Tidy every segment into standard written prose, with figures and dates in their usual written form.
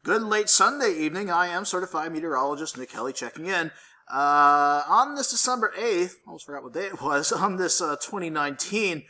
Good late Sunday evening. I am certified meteorologist Nick Kelly checking in. On this December 8th, almost forgot what day it was, on this 2019,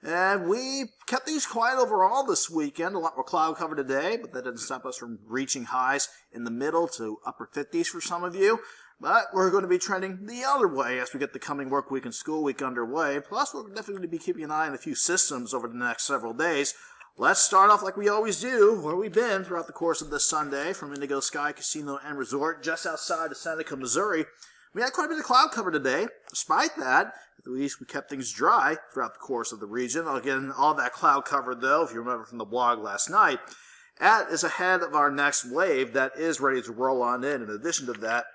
and we kept things quiet overall this weekend. A lot more cloud cover today, but that didn't stop us from reaching highs in the middle to upper 50s for some of you. But we're going to be trending the other way as we get the coming work week and school week underway. Plus, we're definitely going to be keeping an eye on a few systems over the next several days. Let's start off like we always do, where we've been throughout the course of this Sunday from Indigo Sky Casino and Resort just outside of Seneca, Missouri. We had quite a bit of cloud cover today. Despite that, at least we kept things dry throughout the course of the region. Again, all that cloud cover, though, if you remember from the blog last night, is ahead of our next wave that is ready to roll on in. In addition to that,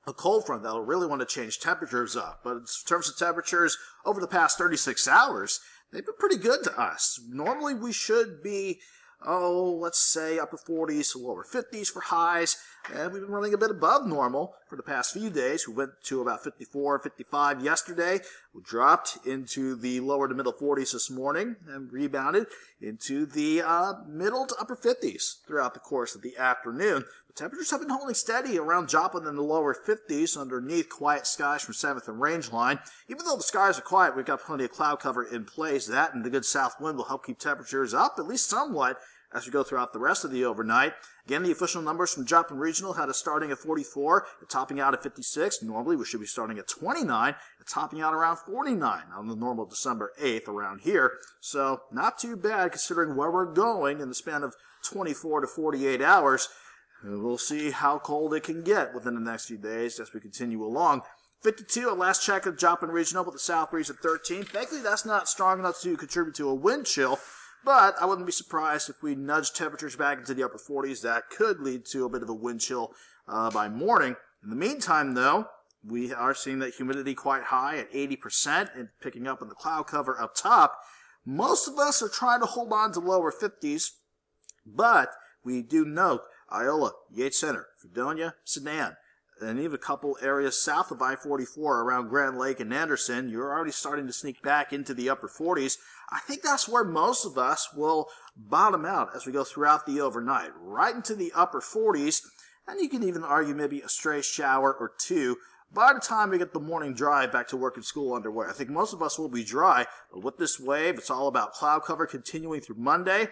a cold front that'll really want to change temperatures up. But in terms of temperatures over the past 36 hours, they've been pretty good to us. Normally we should be, let's say upper 40s to lower 50s for highs. And we've been running a bit above normal for the past few days. We went to about 54, 55 yesterday. We dropped into the lower to middle 40s this morning and rebounded into the middle to upper 50s throughout the course of the afternoon. The temperatures have been holding steady around Joplin in the lower 50s underneath quiet skies from 7th and Rangeline. Even though the skies are quiet, we've got plenty of cloud cover in place. That and the good south wind will help keep temperatures up at least somewhat as we go throughout the rest of the overnight. Again, the official numbers from Joplin Regional had us starting at 44 and topping out at 56. Normally, we should be starting at 29 and topping out around 49 on the normal December 8th around here. So, not too bad considering where we're going in the span of 24 to 48 hours. And we'll see how cold it can get within the next few days as we continue along. 52 at last check of Joplin Regional with the south breeze at 13. Thankfully, that's not strong enough to contribute to a wind chill. But I wouldn't be surprised if we nudge temperatures back into the upper 40s. That could lead to a bit of a wind chill by morning. In the meantime, though, we are seeing that humidity quite high at 80% and picking up in the cloud cover up top. Most of us are trying to hold on to lower 50s, but we do note Iola, Yates Center, Fredonia, Sedan, and even a couple areas south of I-44 around Grand Lake and Anderson, you're already starting to sneak back into the upper 40s. I think that's where most of us will bottom out as we go throughout the overnight, right into the upper 40s, and you can even argue maybe a stray shower or two by the time we get the morning drive back to work and school underway. I think most of us will be dry, but with this wave, it's all about cloud cover continuing through Monday,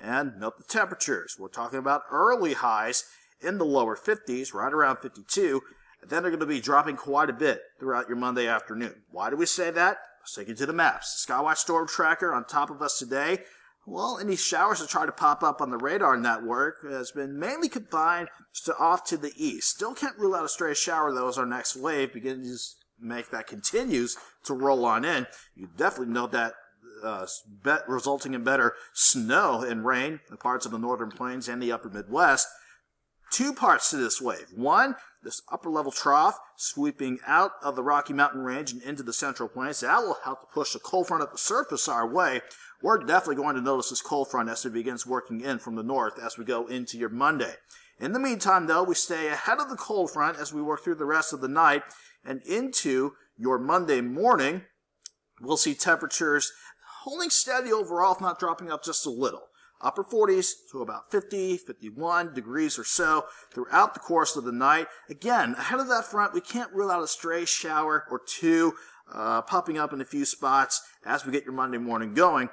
and note the temperatures. We're talking about early highs in the lower 50s, right around 52, and then they're going to be dropping quite a bit throughout your Monday afternoon. Why do we say that? Let's take you to the maps. The Skywatch Storm Tracker on top of us today. Well, any showers that try to pop up on the radar network has been mainly confined to off to the east. Still can't rule out a stray shower, though, as our next wave begins to make that continues to roll on in. You definitely know that resulting in better snow and rain in parts of the northern plains and the upper Midwest. Two parts to this wave. One, this upper level trough sweeping out of the Rocky Mountain Range and into the Central Plains. That will help to push the cold front at the surface our way. We're definitely going to notice this cold front as it begins working in from the north as we go into your Monday. In the meantime, though, we stay ahead of the cold front as we work through the rest of the night and into your Monday morning. We'll see temperatures holding steady overall, if not dropping up just a little. Upper 40s to about 50, 51 degrees or so throughout the course of the night. Again, ahead of that front, we can't rule out a stray shower or two popping up in a few spots as we get your Monday morning going.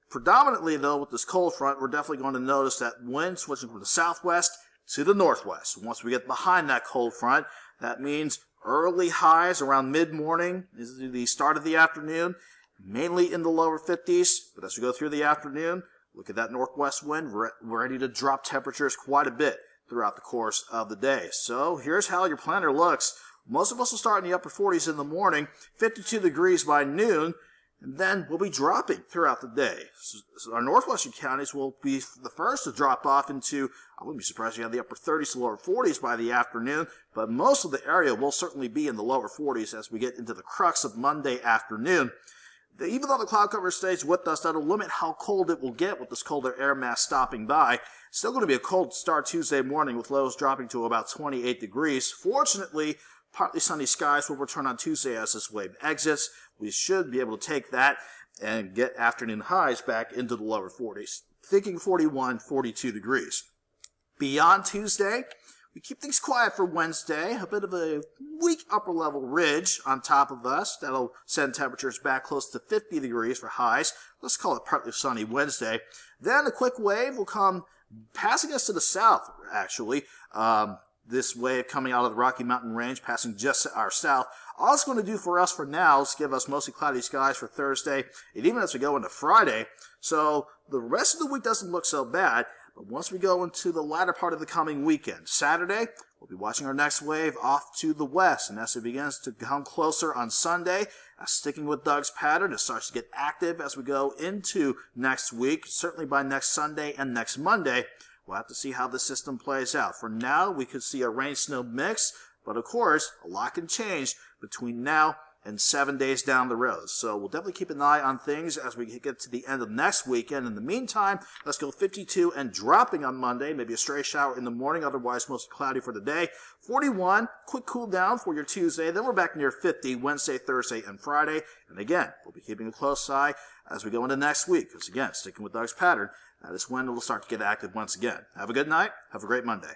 Predominantly, though, with this cold front, we're definitely going to notice that wind switching from the southwest to the northwest. Once we get behind that cold front, that means early highs around mid-morning is the start of the afternoon, mainly in the lower 50s. But as we go through the afternoon, look at that northwest wind. We're ready to drop temperatures quite a bit throughout the course of the day. So here's how your planner looks. Most of us will start in the upper 40s in the morning, 52 degrees by noon, and then we'll be dropping throughout the day. So our northwestern counties will be the first to drop off into, I wouldn't be surprised if you have the upper 30s to lower 40s by the afternoon, but most of the area will certainly be in the lower 40s as we get into the crux of Monday afternoon. Even though the cloud cover stays with us, that'll limit how cold it will get with this colder air mass stopping by. Still going to be a cold start Tuesday morning with lows dropping to about 28 degrees. Fortunately, partly sunny skies will return on Tuesday as this wave exits. We should be able to take that and get afternoon highs back into the lower 40s. Thinking 41, 42 degrees. Beyond Tuesday, we keep things quiet for Wednesday. A bit of a weak upper-level ridge on top of us. That'll send temperatures back close to 50 degrees for highs. Let's call it partly sunny Wednesday. Then a quick wave will come passing us to the south, actually. This wave coming out of the Rocky Mountain Range, passing just our south. All it's going to do for us for now is give us mostly cloudy skies for Thursday, and even as we go into Friday. So the rest of the week doesn't look so bad, but once we go into the latter part of the coming weekend, Saturday, we'll be watching our next wave off to the west, and as it begins to come closer on Sunday, sticking with Doug's pattern, it starts to get active as we go into next week, certainly by next Sunday and next Monday. We'll have to see how the system plays out. For now, we could see a rain-snow mix, but of course, a lot can change between now and 7 days down the road. So we'll definitely keep an eye on things as we get to the end of next weekend. In the meantime, let's go 52 and dropping on Monday. Maybe a stray shower in the morning, otherwise mostly cloudy for the day. 41, quick cool down for your Tuesday. Then we're back near 50 Wednesday, Thursday, and Friday. And again, we'll be keeping a close eye as we go into next week. Because again, sticking with Doug's pattern, that is when it will start to get active once again. Have a good night. Have a great Monday.